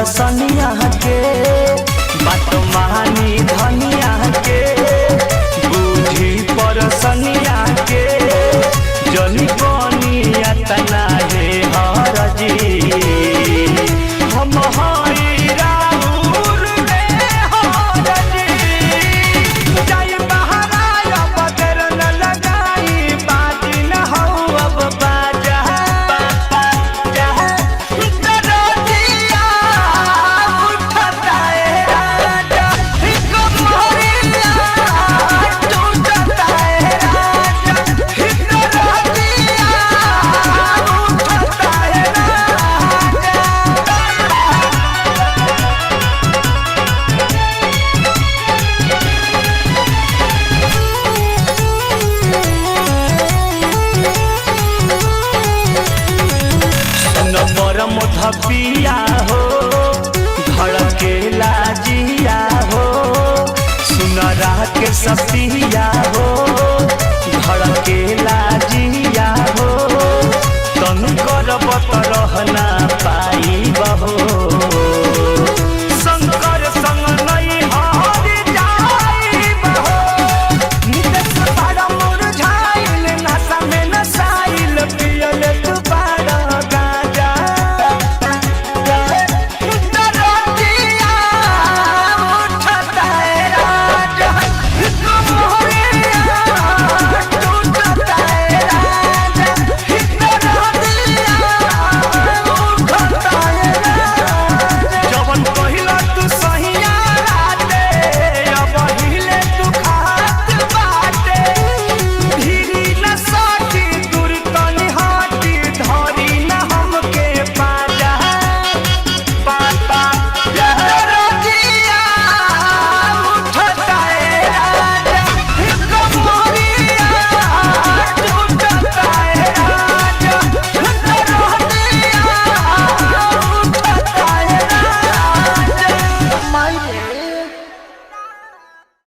परसनिया के बात मानी धनिया के बूझी परसनिया के जनी बनिया तना हे हरजी हम हई राउर रे हरजी जाई बहराया बदर न लगाई बाजी न हो अब बाजा बाजा दरदिया उठता है राजा कमरिया टूटता है राजा दरदिया उठता है राजा। नंबर मुधपिया हो धड़के लाजिया हो सुनरा के सपिया हो